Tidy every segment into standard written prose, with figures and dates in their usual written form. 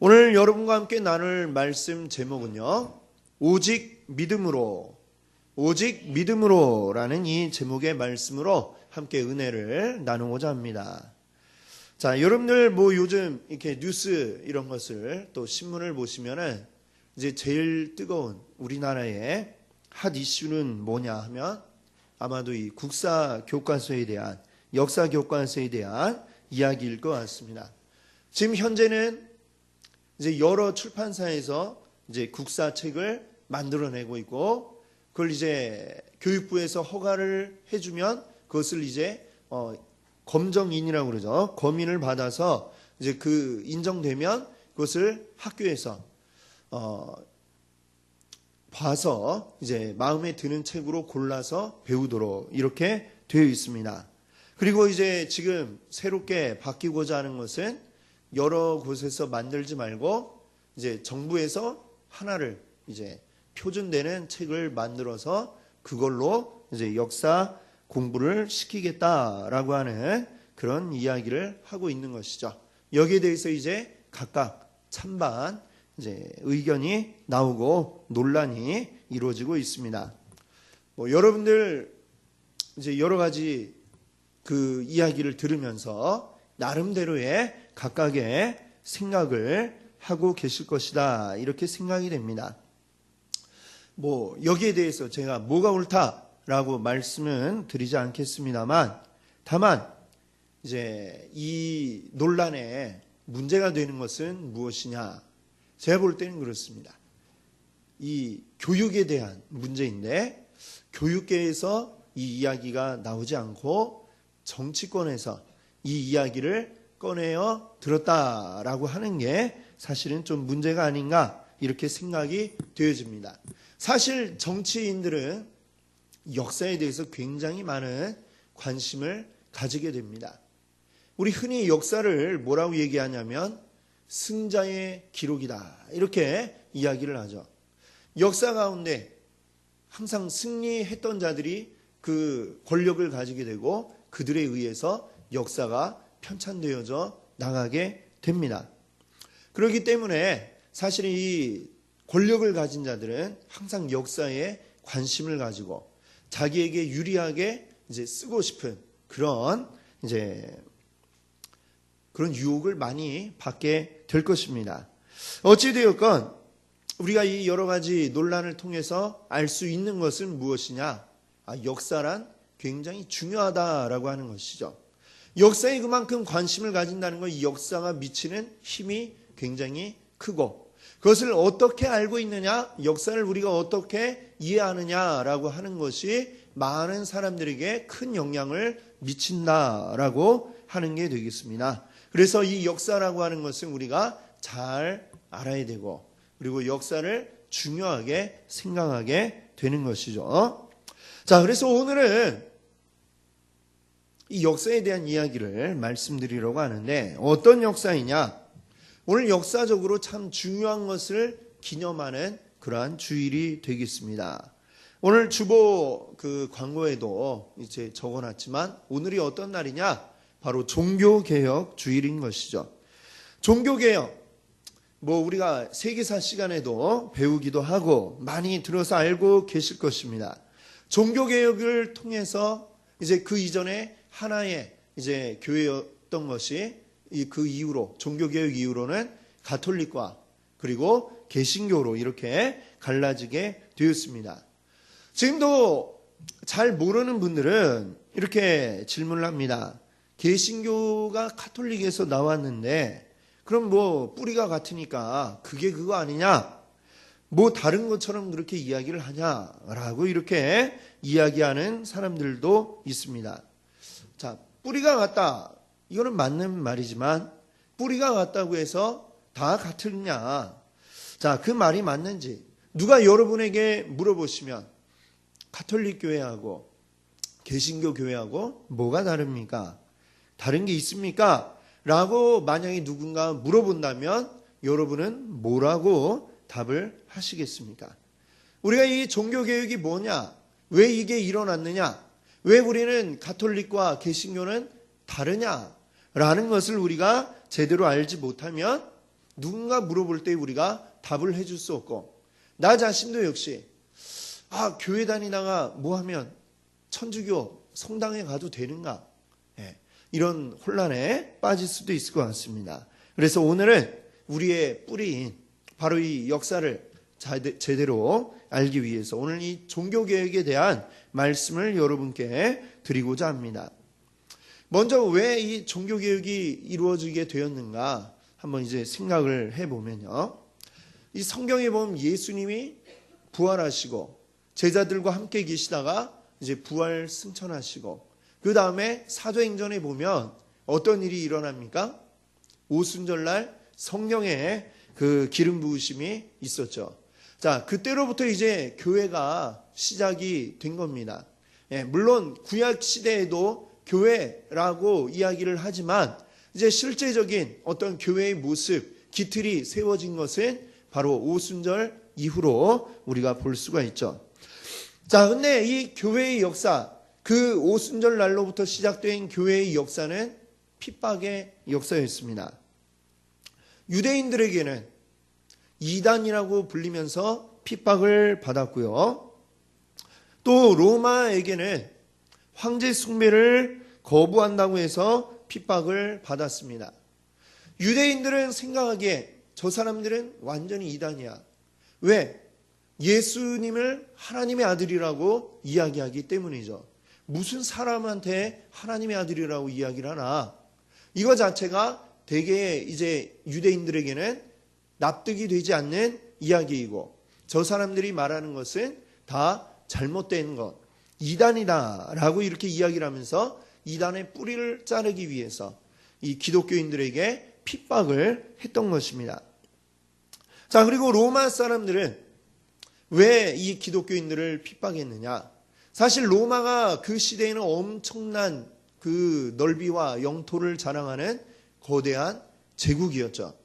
오늘 여러분과 함께 나눌 말씀 제목은요, 오직 믿음으로라는 이 제목의 말씀으로 함께 은혜를 나누고자 합니다. 자, 여러분들 요즘 이렇게 뉴스 이런 것을 또 신문을 보시면은 이제 제일 뜨거운 우리나라의 핫 이슈는 뭐냐 하면 아마도 이 국사 교과서에 대한, 역사 교과서에 대한 이야기일 것 같습니다. 지금 현재는 이제 여러 출판사에서 이제 국사책을 만들어내고 있고, 그걸 이제 교육부에서 허가를 해주면 그것을 이제 검정인이라고 그러죠. 검인을 받아서 이제 그 인정되면 그것을 학교에서 봐서 이제 마음에 드는 책으로 골라서 배우도록 이렇게 되어 있습니다. 그리고 이제 지금 새롭게 바뀌고자 하는 것은 여러 곳에서 만들지 말고 이제 정부에서 하나를 이제 표준되는 책을 만들어서 그걸로 이제 역사 공부를 시키겠다라고 하는 그런 이야기를 하고 있는 것이죠. 여기에 대해서 이제 각각 찬반 이제 의견이 나오고 논란이 이루어지고 있습니다. 여러분들 이제 여러 가지 그 이야기를 들으면서 나름대로의 각각의 생각을 하고 계실 것이다, 이렇게 생각이 됩니다. 여기에 대해서 제가 뭐가 옳다라고 말씀은 드리지 않겠습니다만, 다만 이제 이 논란에 문제가 되는 것은 무엇이냐? 제가 볼 때는 그렇습니다. 이 교육에 대한 문제인데, 교육계에서 이 이야기가 나오지 않고 정치권에서 이 이야기를 꺼내어 들었다라고 하는 게 사실은 좀 문제가 아닌가, 이렇게 생각이 되어집니다. 사실 정치인들은 역사에 대해서 굉장히 많은 관심을 가지게 됩니다. 우리 흔히 역사를 뭐라고 얘기하냐면 승자의 기록이다, 이렇게 이야기를 하죠. 역사 가운데 항상 승리했던 자들이 그 권력을 가지게 되고 그들에 의해서 역사가 편찬되어져 나가게 됩니다. 그렇기 때문에 사실 이 권력을 가진 자들은 항상 역사에 관심을 가지고 자기에게 유리하게 이제 쓰고 싶은 그런 유혹을 많이 받게 될 것입니다. 어찌되었건 우리가 이 여러 가지 논란을 통해서 알 수 있는 것은 무엇이냐? 역사란 굉장히 중요하다라고 하는 것이죠. 역사에 그만큼 관심을 가진다는 건 이 역사가 미치는 힘이 굉장히 크고, 그것을 어떻게 알고 있느냐, 역사를 우리가 어떻게 이해하느냐라고 하는 것이 많은 사람들에게 큰 영향을 미친다라고 하는 게 되겠습니다. 그래서 이 역사라고 하는 것은 우리가 잘 알아야 되고, 그리고 역사를 중요하게 생각하게 되는 것이죠. 자, 그래서 오늘은 이 역사에 대한 이야기를 말씀드리려고 하는데, 어떤 역사이냐? 오늘 역사적으로 참 중요한 것을 기념하는 그러한 주일이 되겠습니다. 오늘 주보 그 광고에도 이제 적어놨지만 오늘이 어떤 날이냐? 바로 종교개혁 주일인 것이죠. 종교개혁, 우리가 세계사 시간에도 배우기도 하고 많이 들어서 알고 계실 것입니다. 종교개혁을 통해서 이제 그 이전에 하나의 이제 교회였던 것이 그 이후로, 종교개혁 이후로는 가톨릭과 그리고 개신교로 이렇게 갈라지게 되었습니다. 지금도 잘 모르는 분들은 이렇게 질문을 합니다. 개신교가 가톨릭에서 나왔는데 그럼 뿌리가 같으니까 그게 그거 아니냐? 다른 것처럼 그렇게 이야기를 하냐라고 이렇게 이야기하는 사람들도 있습니다. 자, 뿌리가 같다, 이거는 맞는 말이지만 뿌리가 같다고 해서 다 같으냐? 자, 그 말이 맞는지 누가 여러분에게 물어보시면 가톨릭 교회하고 개신교 교회하고 뭐가 다릅니까? 다른 게 있습니까? 라고 만약에 누군가 물어본다면 여러분은 뭐라고 답을 하시겠습니까? 우리가 이 종교개혁이 뭐냐? 왜 이게 일어났느냐? 왜 우리는 가톨릭과 개신교는 다르냐? 라는 것을 우리가 제대로 알지 못하면 누군가 물어볼 때 우리가 답을 해줄 수 없고, 나 자신도 역시 교회 다니다가 뭐 하면 천주교 성당에 가도 되는가, 이런 혼란에 빠질 수도 있을 것 같습니다. 그래서 오늘은 우리의 뿌리인 바로 이 역사를 제대로 알기 위해서 오늘 이 종교개혁에 대한 말씀을 여러분께 드리고자 합니다. 먼저 왜 이 종교개혁이 이루어지게 되었는가 한번 이제 생각을 해보면요, 이 성경에 보면 예수님이 부활하시고 제자들과 함께 계시다가 이제 부활 승천하시고, 그 다음에 사도행전에 보면 어떤 일이 일어납니까? 오순절날 성령의 그 기름 부으심이 있었죠. 자, 그때로부터 이제 교회가 시작이 된 겁니다. 물론 구약 시대에도 교회라고 이야기를 하지만 이제 실제적인 어떤 교회의 모습, 기틀이 세워진 것은 바로 오순절 이후로 우리가 볼 수가 있죠. 자, 근데 이 교회의 역사, 그 오순절 날로부터 시작된 교회의 역사는 핍박의 역사였습니다. 유대인들에게는 이단이라고 불리면서 핍박을 받았고요. 또 로마에게는 황제 숭배를 거부한다고 해서 핍박을 받았습니다. 유대인들은 생각하기에 저 사람들은 완전히 이단이야. 왜? 예수님을 하나님의 아들이라고 이야기하기 때문이죠. 무슨 사람한테 하나님의 아들이라고 이야기를 하나? 이거 자체가 대개 이제 유대인들에게는 납득이 되지 않는 이야기이고, 저 사람들이 말하는 것은 다 잘못된 것, 이단이다라고 이렇게 이야기를 하면서 이단의 뿌리를 자르기 위해서 이 기독교인들에게 핍박을 했던 것입니다. 자, 그리고 로마 사람들은 왜 이 기독교인들을 핍박했느냐? 사실 로마가 그 시대에는 엄청난 그 넓이와 영토를 자랑하는 거대한 제국이었죠.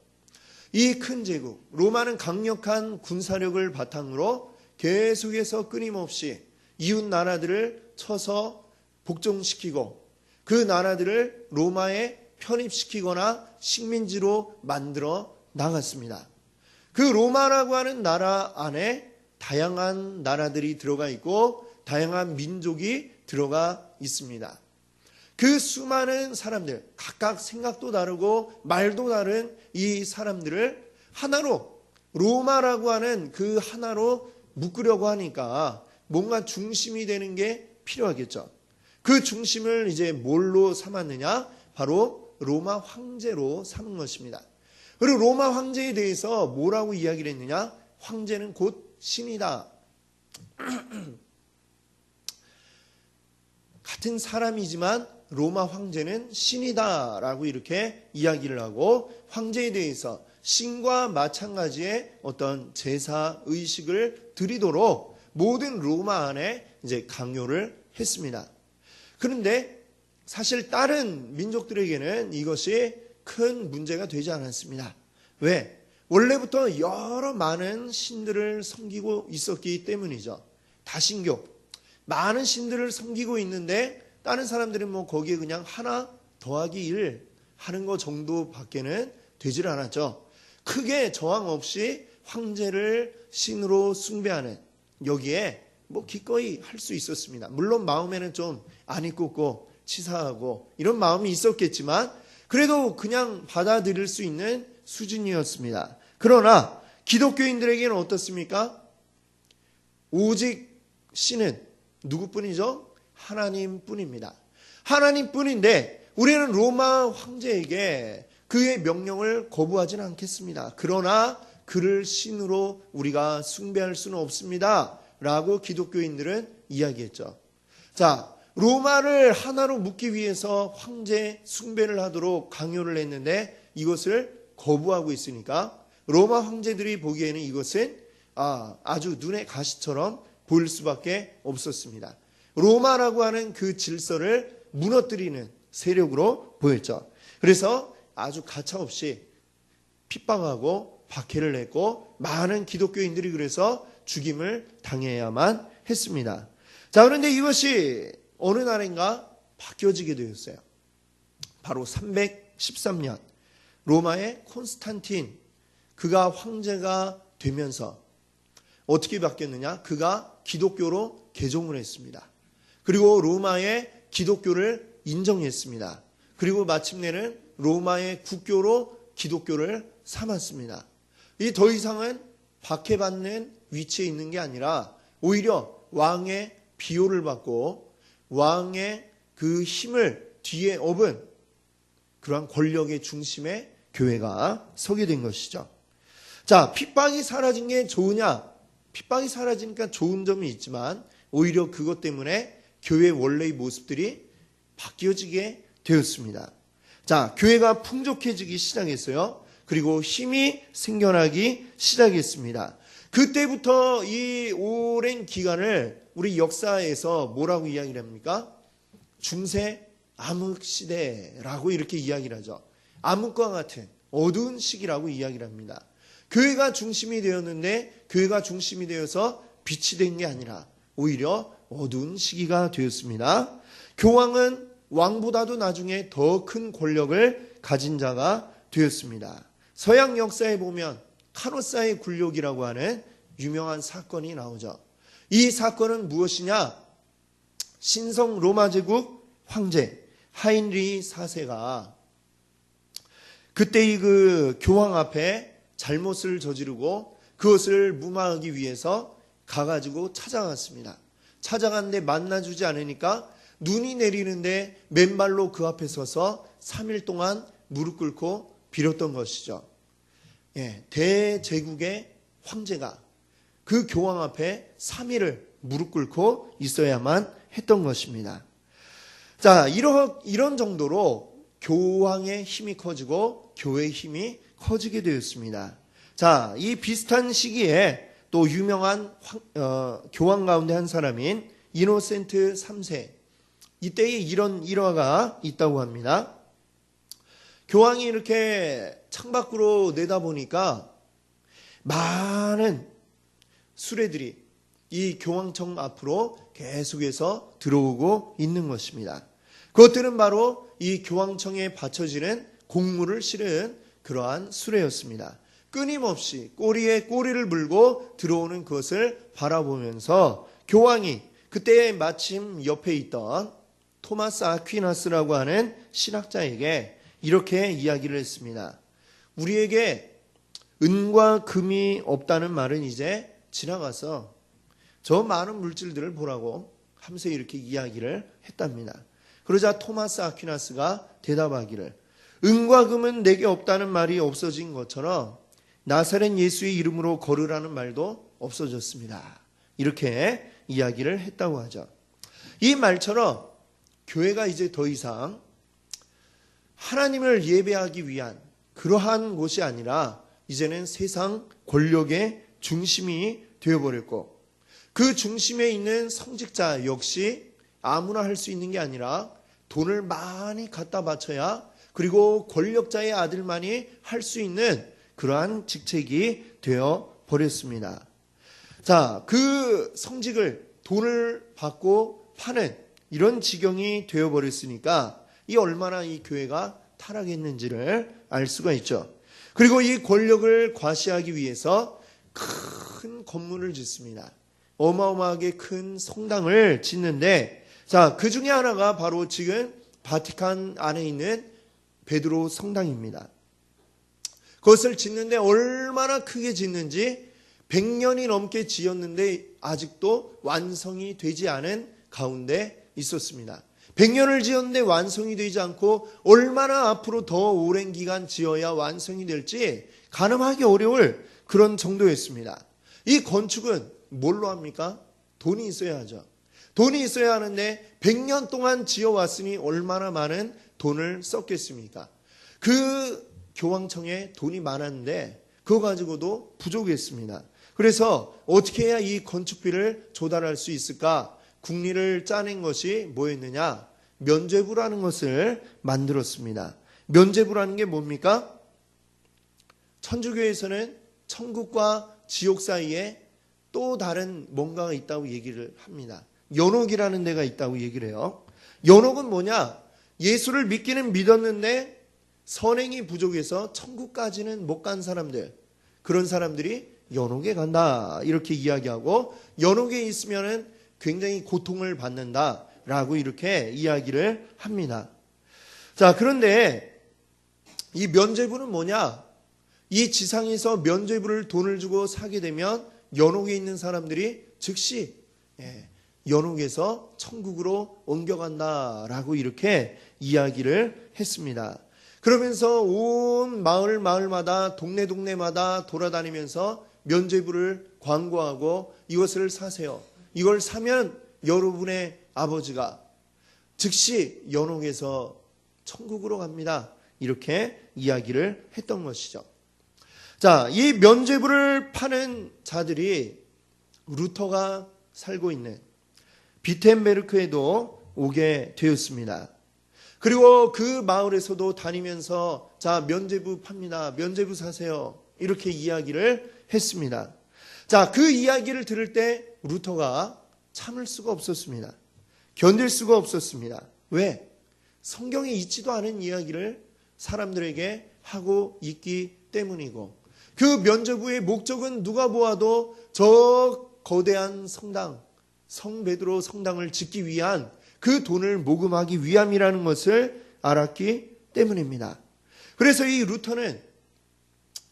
이 큰 제국, 로마는 강력한 군사력을 바탕으로 계속해서 끊임없이 이웃 나라들을 쳐서 복종시키고 그 나라들을 로마에 편입시키거나 식민지로 만들어 나갔습니다. 그 로마라고 하는 나라 안에 다양한 나라들이 들어가 있고 다양한 민족이 들어가 있습니다. 그 수많은 사람들, 각각 생각도 다르고 말도 다른 이 사람들을 하나로, 로마라고 하는 그 하나로 묶으려고 하니까 뭔가 중심이 되는 게 필요하겠죠. 그 중심을 이제 뭘로 삼았느냐? 바로 로마 황제로 삼은 것입니다. 그리고 로마 황제에 대해서 뭐라고 이야기를 했느냐? 황제는 곧 신이다. 같은 사람이지만 로마 황제는 신이다라고 이렇게 이야기를 하고, 황제에 대해서 신과 마찬가지의 어떤 제사 의식을 드리도록 모든 로마 안에 이제 강요를 했습니다. 그런데 사실 다른 민족들에게는 이것이 큰 문제가 되지 않았습니다. 왜? 원래부터 여러 많은 신들을 섬기고 있었기 때문이죠. 다신교, 많은 신들을 섬기고 있는데 다른 사람들은 뭐 거기에 그냥 하나 더하기 1 하는 것 정도밖에는 되질 않았죠. 크게 저항 없이 황제를 신으로 숭배하는, 여기에 뭐 기꺼이 할 수 있었습니다. 물론 마음에는 좀 안 이뻤고 치사하고 이런 마음이 있었겠지만 그래도 그냥 받아들일 수 있는 수준이었습니다. 그러나 기독교인들에게는 어떻습니까? 오직 신은 누구뿐이죠? 하나님뿐입니다. 하나님뿐인데 우리는 로마 황제에게 그의 명령을 거부하지는 않겠습니다. 그러나 그를 신으로 우리가 숭배할 수는 없습니다. 라고 기독교인들은 이야기했죠. 자, 로마를 하나로 묶기 위해서 황제 숭배를 하도록 강요를 했는데 이것을 거부하고 있으니까 로마 황제들이 보기에는 이것은 아주 눈의 가시처럼 보일 수밖에 없었습니다. 로마라고 하는 그 질서를 무너뜨리는 세력으로 보였죠. 그래서 아주 가차없이 핍박하고 박해를 했고 많은 기독교인들이 그래서 죽임을 당해야만 했습니다. 자, 그런데 이것이 어느 날인가 바뀌어지게 되었어요. 바로 313년 로마의 콘스탄틴 그가 황제가 되면서 어떻게 바뀌었느냐? 그가 기독교로 개종을 했습니다. 그리고 로마의 기독교를 인정했습니다. 그리고 마침내는 로마의 국교로 기독교를 삼았습니다. 이 더 이상은 박해받는 위치에 있는 게 아니라 오히려 왕의 비호를 받고 왕의 그 힘을 뒤에 업은 그러한 권력의 중심에 교회가 서게 된 것이죠. 자, 핍박이 사라진 게 좋으냐? 핍박이 사라지니까 좋은 점이 있지만 오히려 그것 때문에 교회의 원래의 모습들이 바뀌어지게 되었습니다. 자, 교회가 풍족해지기 시작했어요. 그리고 힘이 생겨나기 시작했습니다. 그때부터 이 오랜 기간을 우리 역사에서 뭐라고 이야기를 합니까? 중세 암흑 시대라고 이렇게 이야기를 하죠. 암흑과 같은 어두운 시기라고 이야기를 합니다. 교회가 중심이 되었는데 교회가 중심이 되어서 빛이 된 게 아니라 오히려 어두운 시기가 되었습니다. 교황은 왕보다도 나중에 더 큰 권력을 가진 자가 되었습니다. 서양 역사에 보면 카노사의 굴욕이라고 하는 유명한 사건이 나오죠. 이 사건은 무엇이냐? 신성 로마 제국 황제 하인리 4세가 그때의 그 교황 앞에 잘못을 저지르고 그것을 무마하기 위해서 가가지고 찾아갔습니다. 찾아갔는데 만나주지 않으니까 눈이 내리는데 맨발로 그 앞에 서서 3일 동안 무릎 꿇고 빌었던 것이죠. 예, 대제국의 황제가 그 교황 앞에 3일을 무릎 꿇고 있어야만 했던 것입니다. 자, 이런 정도로 교황의 힘이 커지고 교회의 힘이 커지게 되었습니다. 자, 이 비슷한 시기에 또 유명한 교황 가운데 한 사람인 이노센트 3세, 이때에 이런 일화가 있다고 합니다. 교황이 이렇게 창밖으로 내다보니까 많은 수레들이 이 교황청 앞으로 계속해서 들어오고 있는 것입니다. 그것들은 바로 이 교황청에 바쳐지는 곡물을 실은 그러한 수레였습니다. 끊임없이 꼬리에 꼬리를 물고 들어오는 것을 바라보면서 교황이 그때 마침 옆에 있던 토마스 아퀴나스라고 하는 신학자에게 이렇게 이야기를 했습니다. 우리에게 은과 금이 없다는 말은 이제 지나가서 저 많은 물질들을 보라고 하면서 이렇게 이야기를 했답니다. 그러자 토마스 아퀴나스가 대답하기를 은과 금은 내게 없다는 말이 없어진 것처럼 나사렛 예수의 이름으로 걸으라는 말도 없어졌습니다. 이렇게 이야기를 했다고 하죠. 이 말처럼 교회가 이제 더 이상 하나님을 예배하기 위한 그러한 곳이 아니라 이제는 세상 권력의 중심이 되어버렸고 그 중심에 있는 성직자 역시 아무나 할 수 있는 게 아니라 돈을 많이 갖다 바쳐야 그리고 권력자의 아들만이 할 수 있는 그러한 직책이 되어버렸습니다. 자, 그 성직을 돈을 받고 파는 이런 지경이 되어버렸으니까 이 얼마나 이 교회가 타락했는지를 알 수가 있죠. 그리고 이 권력을 과시하기 위해서 큰 건물을 짓습니다. 어마어마하게 큰 성당을 짓는데 자, 그 중에 하나가 바로 지금 바티칸 안에 있는 베드로 성당입니다. 그것을 짓는데 얼마나 크게 짓는지 100년이 넘게 지었는데 아직도 완성이 되지 않은 가운데 있었습니다. 100년을 지었는데 완성이 되지 않고 얼마나 앞으로 더 오랜 기간 지어야 완성이 될지 가늠하기 어려울 그런 정도였습니다. 이 건축은 뭘로 합니까? 돈이 있어야 하죠. 돈이 있어야 하는데 100년 동안 지어왔으니 얼마나 많은 돈을 썼겠습니까? 그 교황청에 돈이 많았는데 그거 가지고도 부족했습니다. 그래서 어떻게 해야 이 건축비를 조달할 수 있을까? 국리를 짜낸 것이 뭐였느냐? 면죄부라는 것을 만들었습니다. 면죄부라는 게 뭡니까? 천주교에서는 천국과 지옥 사이에 또 다른 뭔가가 있다고 얘기를 합니다. 연옥이라는 데가 있다고 얘기를 해요. 연옥은 뭐냐? 예수를 믿기는 믿었는데 선행이 부족해서 천국까지는 못 간 사람들, 그런 사람들이 연옥에 간다. 이렇게 이야기하고 연옥에 있으면은 굉장히 고통을 받는다라고 이렇게 이야기를 합니다. 자, 그런데 이 면죄부는 뭐냐? 이 지상에서 면죄부를 돈을 주고 사게 되면 연옥에 있는 사람들이 즉시 연옥에서 천국으로 옮겨간다라고 이렇게 이야기를 했습니다. 그러면서 온 마을마다 동네마다 돌아다니면서 면죄부를 광고하고 이것을 사세요. 이걸 사면 여러분의 아버지가 즉시 연옥에서 천국으로 갑니다. 이렇게 이야기를 했던 것이죠. 자, 이 면죄부를 파는 자들이 루터가 살고 있는 비텐베르크에도 오게 되었습니다. 그리고 그 마을에서도 다니면서 자, 면죄부 팝니다. 면죄부 사세요. 이렇게 이야기를 했습니다. 자, 그 이야기를 들을 때 루터가 참을 수가 없었습니다. 견딜 수가 없었습니다. 왜? 성경에 있지도 않은 이야기를 사람들에게 하고 있기 때문이고, 그 면죄부의 목적은 누가 보아도 저 거대한 성당, 성베드로 성당을 짓기 위한 그 돈을 모금하기 위함이라는 것을 알았기 때문입니다. 그래서 이 루터는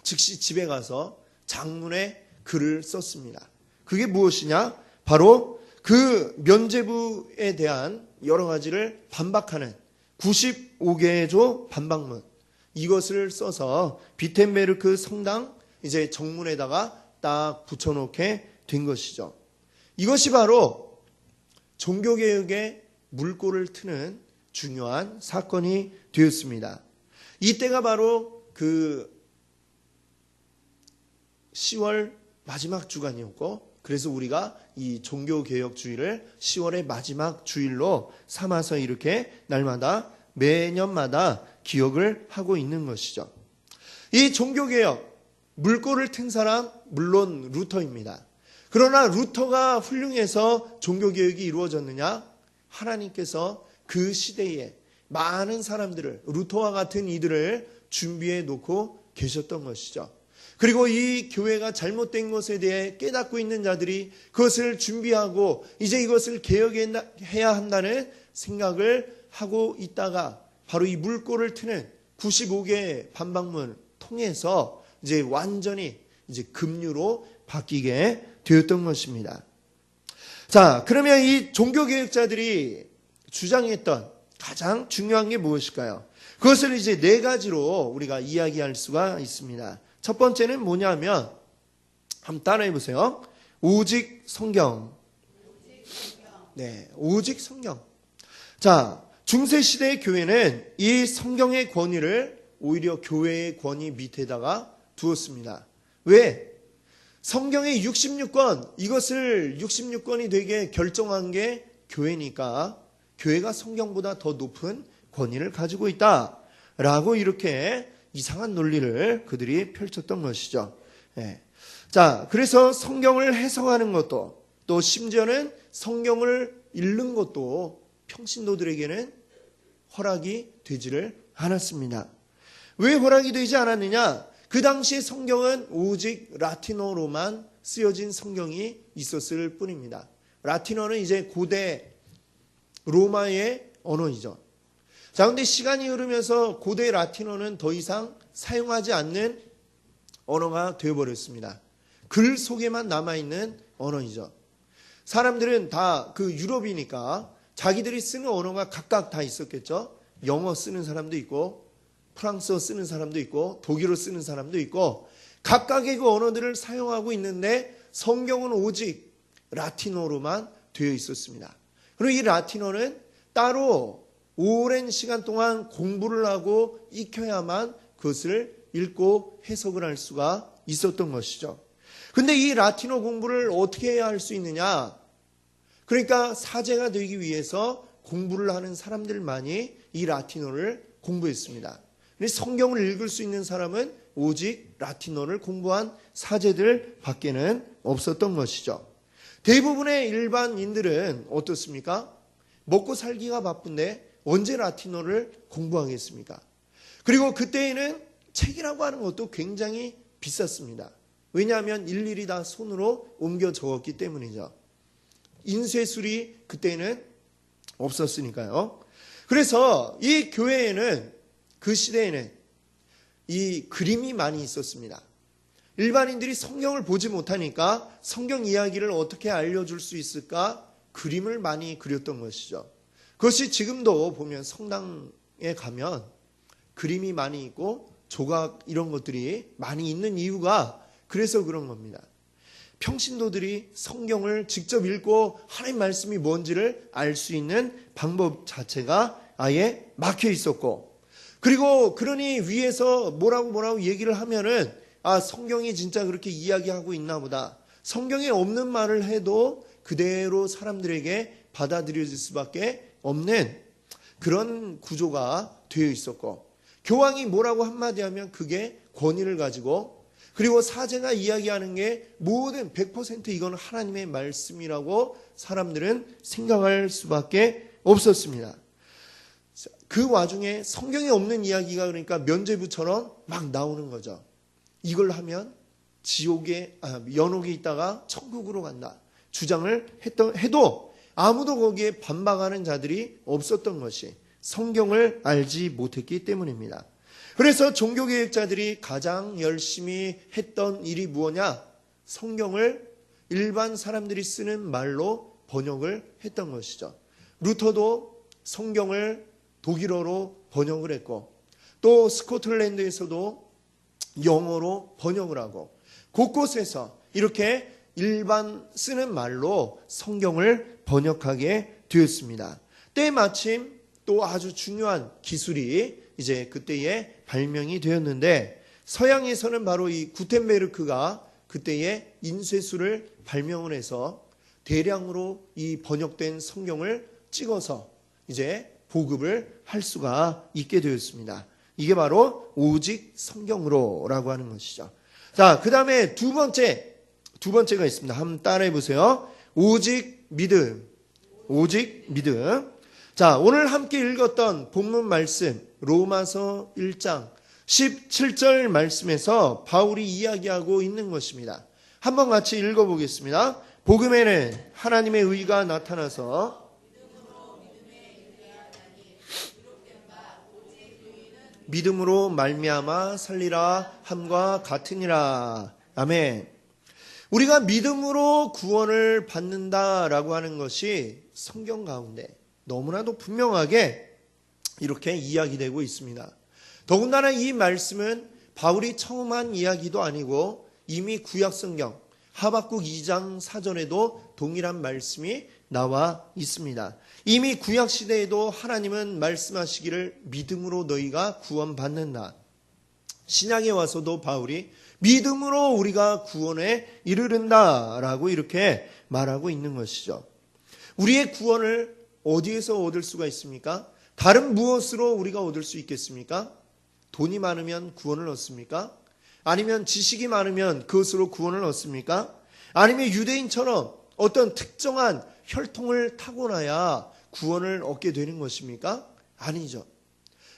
즉시 집에 가서 장문에 글을 썼습니다. 그게 무엇이냐? 바로 그 면죄부에 대한 여러 가지를 반박하는 95개의 조 반박문, 이것을 써서 비텐베르크 성당 이제 정문에다가 딱 붙여놓게 된 것이죠. 이것이 바로 종교개혁의 물꼬를 트는 중요한 사건이 되었습니다. 이때가 바로 그 10월 마지막 주간이었고, 그래서 우리가 이 종교개혁주의를 10월의 마지막 주일로 삼아서 이렇게 날마다 매년마다 기억을 하고 있는 것이죠. 이 종교개혁 물꼬를 튼 사람 물론 루터입니다. 그러나 루터가 훌륭해서 종교개혁이 이루어졌느냐? 하나님께서 그 시대에 많은 사람들을, 루터와 같은 이들을 준비해 놓고 계셨던 것이죠. 그리고 이 교회가 잘못된 것에 대해 깨닫고 있는 자들이 그것을 준비하고 이제 이것을 개혁해야 한다는 생각을 하고 있다가 바로 이 물꼬를 트는 95개의 반박문을 통해서 이제 완전히 이제 급류로 바뀌게 되었던 것입니다. 자, 그러면 이 종교개혁자들이 주장했던 가장 중요한 게 무엇일까요? 그것을 이제 네 가지로 우리가 이야기할 수가 있습니다. 첫 번째는 뭐냐면 한번 따라해 보세요. 오직 성경. 네, 오직 성경. 자, 중세시대의 교회는 이 성경의 권위를 오히려 교회의 권위 밑에다가 두었습니다. 왜? 성경의 66권, 이것을 66권이 되게 결정한 게 교회니까 교회가 성경보다 더 높은 권위를 가지고 있다라고 이렇게 이상한 논리를 그들이 펼쳤던 것이죠. 예. 자, 그래서 성경을 해석하는 것도, 또 심지어는 성경을 읽는 것도 평신도들에게는 허락이 되지를 않았습니다. 왜 허락이 되지 않았느냐? 그 당시에 성경은 오직 라틴어로만 쓰여진 성경이 있었을 뿐입니다. 라틴어는 이제 고대 로마의 언어이죠. 자, 근데 시간이 흐르면서 고대 라틴어는 더 이상 사용하지 않는 언어가 되어버렸습니다. 글 속에만 남아있는 언어이죠. 사람들은 다 그 유럽이니까 자기들이 쓰는 언어가 각각 다 있었겠죠. 영어 쓰는 사람도 있고, 프랑스어 쓰는 사람도 있고, 독일어 쓰는 사람도 있고, 각각의 그 언어들을 사용하고 있는데 성경은 오직 라틴어로만 되어 있었습니다. 그리고 이 라틴어는 따로 오랜 시간 동안 공부를 하고 익혀야만 그것을 읽고 해석을 할 수가 있었던 것이죠. 근데 이 라틴어 공부를 어떻게 해야 할 수 있느냐? 그러니까 사제가 되기 위해서 공부를 하는 사람들만이 이 라틴어를 공부했습니다. 근데 성경을 읽을 수 있는 사람은 오직 라틴어를 공부한 사제들 밖에는 없었던 것이죠. 대부분의 일반인들은 어떻습니까? 먹고 살기가 바쁜데 언제 라틴어를 공부하겠습니까? 그리고 그때에는 책이라고 하는 것도 굉장히 비쌌습니다. 왜냐하면 일일이 다 손으로 옮겨 적었기 때문이죠. 인쇄술이 그때는 없었으니까요. 그래서 이 교회에는, 그 시대에는 이 그림이 많이 있었습니다. 일반인들이 성경을 보지 못하니까 성경 이야기를 어떻게 알려줄 수 있을까? 그림을 많이 그렸던 것이죠. 그것이 지금도 보면 성당에 가면 그림이 많이 있고 조각 이런 것들이 많이 있는 이유가 그래서 그런 겁니다. 평신도들이 성경을 직접 읽고 하나님 말씀이 뭔지를 알 수 있는 방법 자체가 아예 막혀 있었고, 그리고 그러니 위에서 뭐라고 얘기를 하면은 성경이 진짜 그렇게 이야기하고 있나 보다. 성경에 없는 말을 해도 그대로 사람들에게 받아들여질 수밖에 없는 그런 구조가 되어 있었고, 교황이 뭐라고 한마디 하면 그게 권위를 가지고, 그리고 사제가 이야기하는 게 모든 100% 이건 하나님의 말씀이라고 사람들은 생각할 수밖에 없었습니다. 그 와중에 성경에 없는 이야기가 그러니까 면죄부처럼 막 나오는 거죠. 이걸 하면 연옥에 있다가 천국으로 간다 주장을 해도 아무도 거기에 반박하는 자들이 없었던 것이 성경을 알지 못했기 때문입니다. 그래서 종교개혁자들이 가장 열심히 했던 일이 무엇냐? 성경을 일반 사람들이 쓰는 말로 번역을 했던 것이죠. 루터도 성경을 독일어로 번역을 했고, 또 스코틀랜드에서도 영어로 번역을 하고, 곳곳에서 이렇게 일반 쓰는 말로 성경을 번역하게 되었습니다. 때마침 또 아주 중요한 기술이 이제 그때에 발명이 되었는데, 서양에서는 바로 이 구텐베르크가 그때에 인쇄술을 발명을 해서 대량으로 이 번역된 성경을 찍어서 이제 보급을 할 수가 있게 되었습니다. 이게 바로 오직 성경으로라고 하는 것이죠. 자, 그 다음에 두 번째가 있습니다. 한번 따라해 보세요. 오직 믿음. 오직 믿음. 자, 오늘 함께 읽었던 본문 말씀 로마서 1장 17절 말씀에서 바울이 이야기하고 있는 것입니다. 한번 같이 읽어보겠습니다. 복음에는 하나님의 의가 나타나서 믿음으로 말미암아 살리라 함과 같으니라. 아멘. 우리가 믿음으로 구원을 받는다라고 하는 것이 성경 가운데 너무나도 분명하게 이렇게 이야기되고 있습니다. 더군다나 이 말씀은 바울이 처음 한 이야기도 아니고 이미 구약성경 하박국 2장 4절에도 동일한 말씀이 나와 있습니다. 이미 구약시대에도 하나님은 말씀하시기를 믿음으로 너희가 구원받는다. 신약에 와서도 바울이 믿음으로 우리가 구원에 이르른다라고 이렇게 말하고 있는 것이죠. 우리의 구원을 어디에서 얻을 수가 있습니까? 다른 무엇으로 우리가 얻을 수 있겠습니까? 돈이 많으면 구원을 얻습니까? 아니면 지식이 많으면 그것으로 구원을 얻습니까? 아니면 유대인처럼 어떤 특정한 혈통을 타고나야 구원을 얻게 되는 것입니까? 아니죠.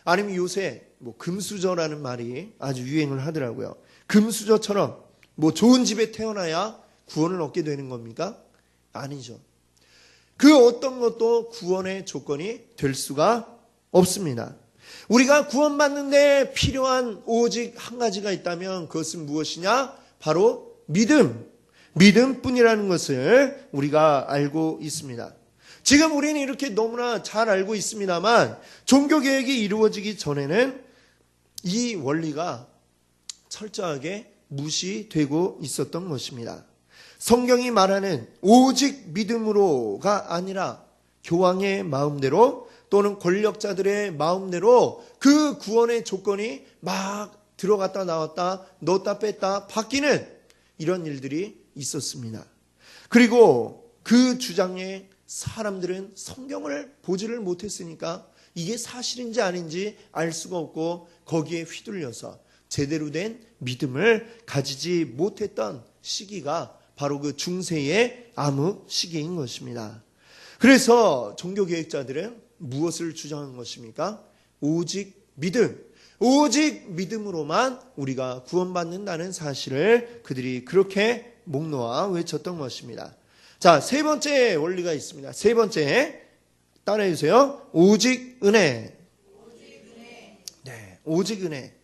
아니면 요새 금수저라는 말이 아주 유행을 하더라고요. 금수저처럼 좋은 집에 태어나야 구원을 얻게 되는 겁니까? 아니죠. 그 어떤 것도 구원의 조건이 될 수가 없습니다. 우리가 구원받는데 필요한 오직 한 가지가 있다면 그것은 무엇이냐? 바로 믿음뿐이라는 것을 우리가 알고 있습니다. 지금 우리는 이렇게 너무나 잘 알고 있습니다만 종교개혁이 이루어지기 전에는 이 원리가 철저하게 무시되고 있었던 것입니다. 성경이 말하는 오직 믿음으로가 아니라 교황의 마음대로 또는 권력자들의 마음대로 그 구원의 조건이 막 들어갔다 나왔다 넣었다 뺐다 바뀌는 이런 일들이 있었습니다. 그리고 그 주장에 사람들은 성경을 보지를 못했으니까 이게 사실인지 아닌지 알 수가 없고 거기에 휘둘려서 제대로 된 믿음을 가지지 못했던 시기가 바로 그 중세의 암흑 시기인 것입니다. 그래서 종교개혁자들은 무엇을 주장한 것입니까? 오직 믿음. 오직 믿음으로만 우리가 구원받는다는 사실을 그들이 그렇게 목 놓아 외쳤던 것입니다. 자, 세 번째 원리가 있습니다. 세 번째, 따라해 주세요. 오직 은혜. 네, 오직 은혜.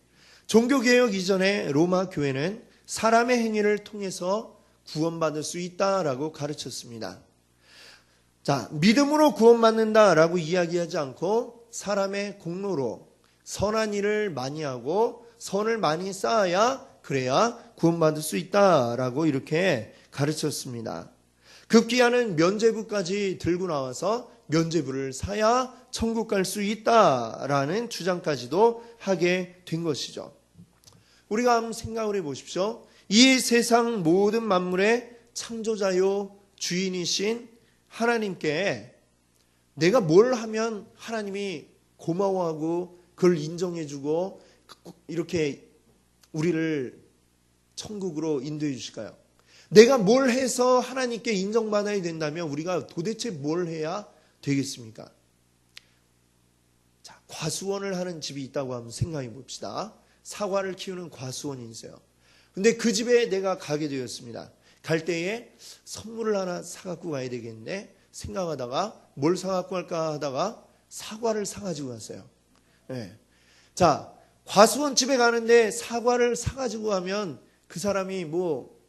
종교개혁 이전에 로마 교회는 사람의 행위를 통해서 구원받을 수 있다라고 가르쳤습니다. 자, 믿음으로 구원받는다라고 이야기하지 않고 사람의 공로로 선한 일을 많이 하고 선을 많이 쌓아야 그래야 구원받을 수 있다라고 이렇게 가르쳤습니다. 급기야는 면죄부까지 들고 나와서 면죄부를 사야 천국 갈 수 있다라는 주장까지도 하게 된 것이죠. 우리가 한번 생각을 해보십시오. 이 세상 모든 만물의 창조자요 주인이신 하나님께 내가 뭘 하면 하나님이 고마워하고 그걸 인정해주고 이렇게 우리를 천국으로 인도해 주실까요? 내가 뭘 해서 하나님께 인정받아야 된다면 우리가 도대체 뭘 해야 되겠습니까? 자, 과수원을 하는 집이 있다고 한번 생각해 봅시다. 사과를 키우는 과수원이 있어요. 근데 그 집에 내가 가게 되었습니다. 갈 때에 선물을 하나 사갖고 가야 되겠네 생각하다가 뭘 사갖고 갈까 하다가 사과를 사가지고 갔어요. 네. 자, 과수원 집에 가는데 사과를 사가지고 가면 그 사람이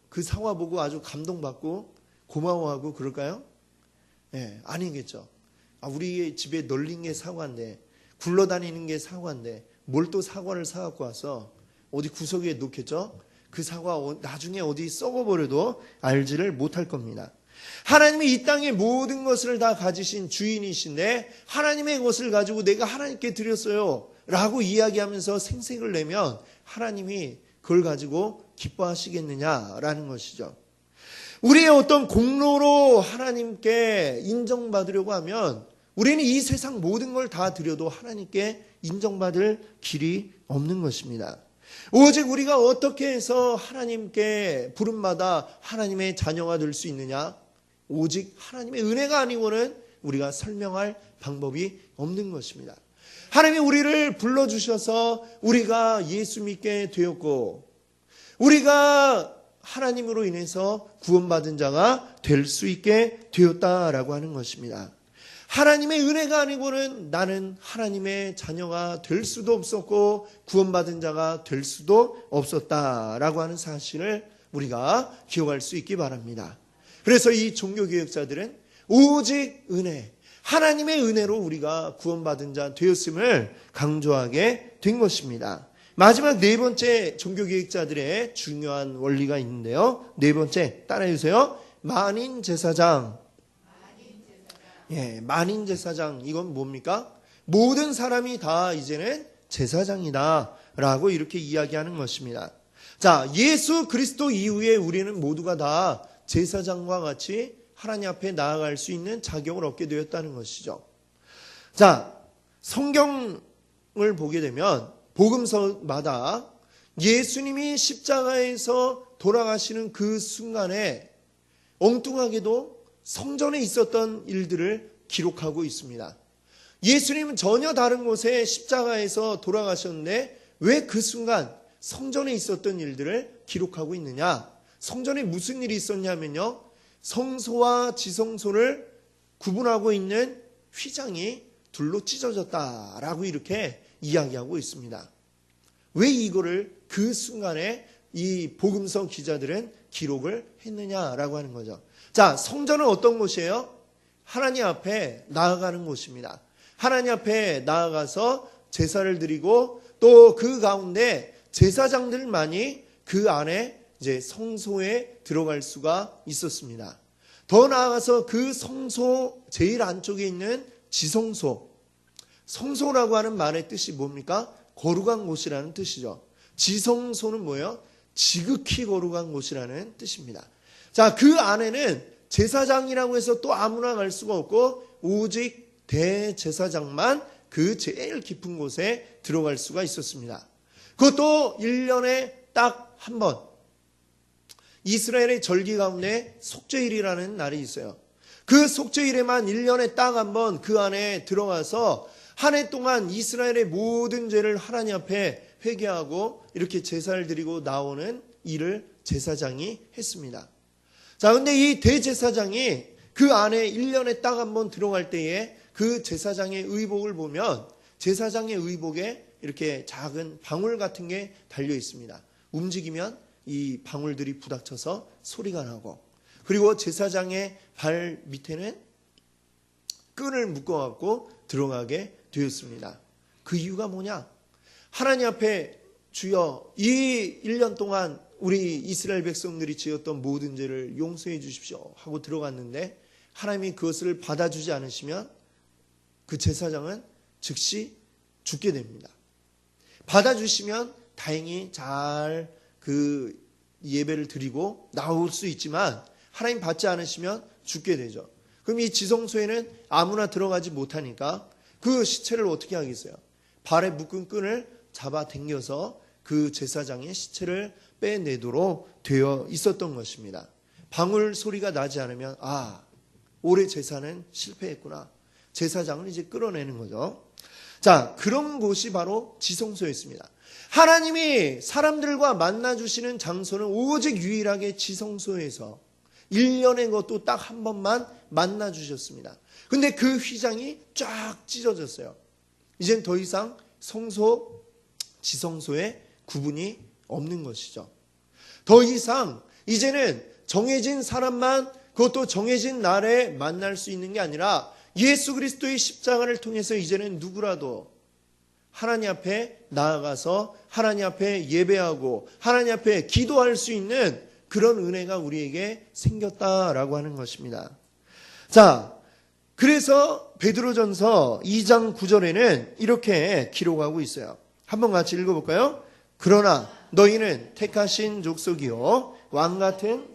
그 사과 보고 아주 감동받고 고마워하고 그럴까요? 네, 아니겠죠. 우리 집에 널린 게 사과인데 굴러다니는 게 사과인데 뭘 또 사과를 사갖고 와서 어디 구석에 놓겠죠? 그 사과 나중에 어디 썩어버려도 알지를 못할 겁니다. 하나님이 이 땅의 모든 것을 다 가지신 주인이신데 하나님의 것을 가지고 내가 하나님께 드렸어요 라고 이야기하면서 생색을 내면 하나님이 그걸 가지고 기뻐하시겠느냐라는 것이죠. 우리의 어떤 공로로 하나님께 인정받으려고 하면 우리는 이 세상 모든 걸 다 드려도 하나님께 인정받을 길이 없는 것입니다. 오직 우리가 어떻게 해서 하나님께 부름받아 하나님의 자녀가 될 수 있느냐? 오직 하나님의 은혜가 아니고는 우리가 설명할 방법이 없는 것입니다. 하나님이 우리를 불러주셔서 우리가 예수 믿게 되었고 우리가 하나님으로 인해서 구원받은 자가 될 수 있게 되었다라고 하는 것입니다. 하나님의 은혜가 아니고는 나는 하나님의 자녀가 될 수도 없었고 구원받은 자가 될 수도 없었다라고 하는 사실을 우리가 기억할 수 있기 바랍니다. 그래서 이 종교개혁자들은 오직 은혜, 하나님의 은혜로 우리가 구원받은 자 되었음을 강조하게 된 것입니다. 마지막 네 번째 종교개혁자들의 중요한 원리가 있는데요. 네 번째 따라해 주세요. 만인제사장. 예, 만인제사장. 이건 뭡니까? 모든 사람이 다 이제는 제사장이다 라고 이렇게 이야기하는 것입니다. 자, 예수 그리스도 이후에 우리는 모두가 다 제사장과 같이 하나님 앞에 나아갈 수 있는 자격을 얻게 되었다는 것이죠. 자, 성경을 보게 되면 복음서마다 예수님이 십자가에서 돌아가시는 그 순간에 엉뚱하게도 성전에 있었던 일들을 기록하고 있습니다. 예수님은 전혀 다른 곳에 십자가에서 돌아가셨는데 왜 그 순간 성전에 있었던 일들을 기록하고 있느냐? 성전에 무슨 일이 있었냐면요. 성소와 지성소를 구분하고 있는 휘장이 둘로 찢어졌다라고 이렇게 이야기하고 있습니다. 왜 이거를 그 순간에 이 복음서 기자들은 기록을 했느냐라고 하는 거죠. 자, 성전은 어떤 곳이에요? 하나님 앞에 나아가는 곳입니다. 하나님 앞에 나아가서 제사를 드리고 또 그 가운데 제사장들만이 그 안에 이제 성소에 들어갈 수가 있었습니다. 더 나아가서 그 성소 제일 안쪽에 있는 지성소, 성소라고 하는 말의 뜻이 뭡니까? 거룩한 곳이라는 뜻이죠. 지성소는 뭐예요? 지극히 거룩한 곳이라는 뜻입니다. 자, 그 안에는 제사장이라고 해서 또 아무나 갈 수가 없고 오직 대제사장만 그 제일 깊은 곳에 들어갈 수가 있었습니다. 그것도 1년에 딱 한 번 이스라엘의 절기 가운데 속죄일이라는 날이 있어요. 그 속죄일에만 1년에 딱 한 번 그 안에 들어가서 한 해 동안 이스라엘의 모든 죄를 하나님 앞에 회개하고 이렇게 제사를 드리고 나오는 일을 제사장이 했습니다. 자, 근데 이 대제사장이 그 안에 1년에 딱 한 번 들어갈 때에 그 제사장의 의복을 보면 제사장의 의복에 이렇게 작은 방울 같은 게 달려 있습니다. 움직이면 이 방울들이 부닥쳐서 소리가 나고, 그리고 제사장의 발 밑에는 끈을 묶어갖고 들어가게 되었습니다. 그 이유가 뭐냐? 하나님 앞에 주여 이 1년 동안 우리 이스라엘 백성들이 지었던 모든 죄를 용서해 주십시오 하고 들어갔는데 하나님이 그것을 받아주지 않으시면 그 제사장은 즉시 죽게 됩니다. 받아주시면 다행히 잘 그 예배를 드리고 나올 수 있지만 하나님 받지 않으시면 죽게 되죠. 그럼 이 지성소에는 아무나 들어가지 못하니까 그 시체를 어떻게 하겠어요? 발에 묶은 끈을 잡아 당겨서 그 제사장의 시체를 빼내도록 되어 있었던 것입니다. 방울 소리가 나지 않으면 올해 제사는 실패했구나. 제사장은 이제 끌어내는 거죠. 자, 그런 곳이 바로 지성소였습니다. 하나님이 사람들과 만나주시는 장소는 오직 유일하게 지성소에서 1년의 것도 딱 한 번만 만나주셨습니다. 근데 그 휘장이 쫙 찢어졌어요. 이젠 더 이상 성소, 지성소의 구분이 없는 것이죠. 더 이상 이제는 정해진 사람만, 그것도 정해진 날에 만날 수 있는 게 아니라 예수 그리스도의 십자가를 통해서 이제는 누구라도 하나님 앞에 나아가서 하나님 앞에 예배하고 하나님 앞에 기도할 수 있는 그런 은혜가 우리에게 생겼다라고 하는 것입니다. 자, 그래서 베드로전서 2장 9절에는 이렇게 기록하고 있어요. 한번 같이 읽어볼까요? 그러나 너희는 택하신 족속이요 왕같은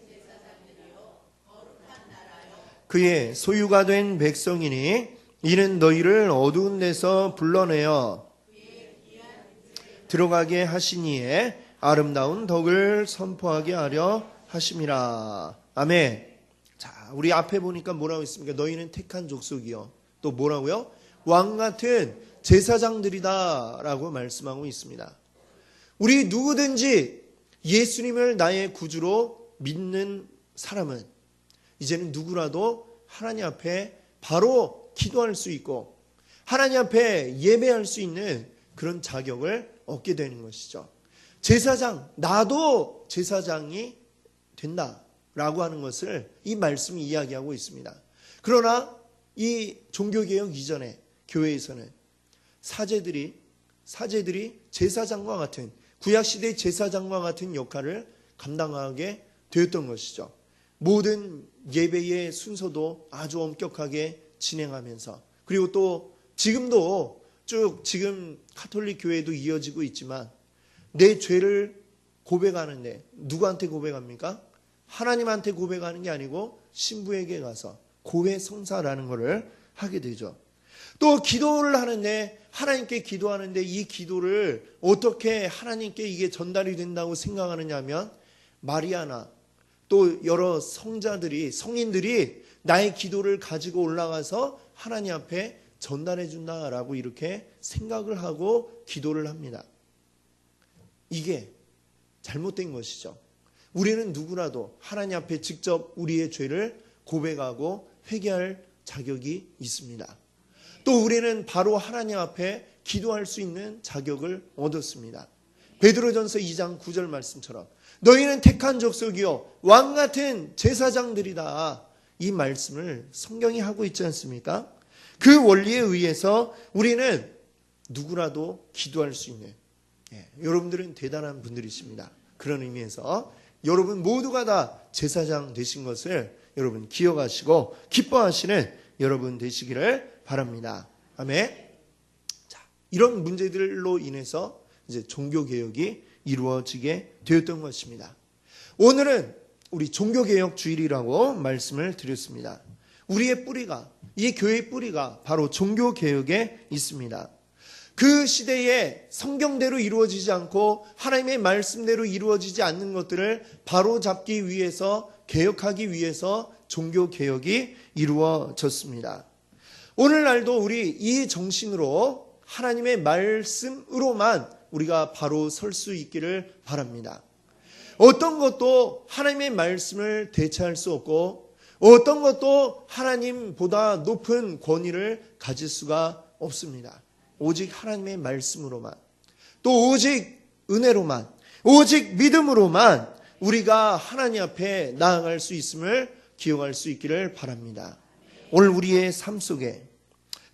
그의 소유가 된 백성이니 이는 너희를 어두운 데서 불러내어 들어가게 하시니에 아름다운 덕을 선포하게 하려 하심이라. 아멘. 자, 우리 앞에 보니까 뭐라고 있습니까? 너희는 택한 족속이요. 또 뭐라고요? 왕같은 제사장들이다 라고 말씀하고 있습니다. 우리 누구든지 예수님을 나의 구주로 믿는 사람은 이제는 누구라도 하나님 앞에 바로 기도할 수 있고 하나님 앞에 예배할 수 있는 그런 자격을 얻게 되는 것이죠. 제사장, 나도 제사장이 된다라고 하는 것을 이 말씀이 이야기하고 있습니다. 그러나 이 종교개혁 이전에 교회에서는 사제들이 제사장과 같은 구약시대 제사장과 같은 역할을 감당하게 되었던 것이죠. 모든 예배의 순서도 아주 엄격하게 진행하면서, 그리고 또 지금도 쭉 지금 가톨릭 교회도 이어지고 있지만 내 죄를 고백하는데 누구한테 고백합니까? 하나님한테 고백하는 게 아니고 신부에게 가서 고해 성사라는 것을 하게 되죠. 또 기도를 하는데 하나님께 기도하는데 이 기도를 어떻게 하나님께 이게 전달이 된다고 생각하느냐 하면 마리아나 또 여러 성인들이 나의 기도를 가지고 올라가서 하나님 앞에 전달해 준다라고 이렇게 생각을 하고 기도를 합니다. 이게 잘못된 것이죠. 우리는 누구라도 하나님 앞에 직접 우리의 죄를 고백하고 회개할 자격이 있습니다. 또 우리는 바로 하나님 앞에 기도할 수 있는 자격을 얻었습니다. 베드로전서 2장 9절 말씀처럼 너희는 택한 족속이요 왕같은 제사장들이다. 이 말씀을 성경이 하고 있지 않습니까? 그 원리에 의해서 우리는 누구라도 기도할 수 있는, 여러분들은 대단한 분들이십니다. 그런 의미에서 여러분 모두가 다 제사장 되신 것을 여러분 기억하시고 기뻐하시는 여러분 되시기를 바랍니다. 아멘. 자, 이런 문제들로 인해서 이제 종교개혁이 이루어지게 되었던 것입니다. 오늘은 우리 종교개혁 주일이라고 말씀을 드렸습니다. 우리의 뿌리가, 이 교회의 뿌리가 바로 종교개혁에 있습니다. 그 시대에 성경대로 이루어지지 않고 하나님의 말씀대로 이루어지지 않는 것들을 바로잡기 위해서, 개혁하기 위해서 종교개혁이 이루어졌습니다. 오늘날도 우리 이 정신으로 하나님의 말씀으로만 우리가 바로 설 수 있기를 바랍니다. 어떤 것도 하나님의 말씀을 대체할 수 없고 어떤 것도 하나님보다 높은 권위를 가질 수가 없습니다. 오직 하나님의 말씀으로만, 또 오직 은혜로만, 오직 믿음으로만 우리가 하나님 앞에 나아갈 수 있음을 기억할 수 있기를 바랍니다. 오늘 우리의 삶 속에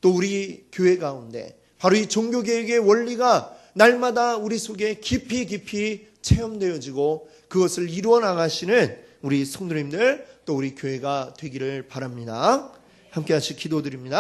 또 우리 교회 가운데 바로 이 종교개혁의 원리가 날마다 우리 속에 깊이 체험되어지고 그것을 이루어 나가시는 우리 성도님들 또 우리 교회가 되기를 바랍니다. 함께 같이 기도드립니다.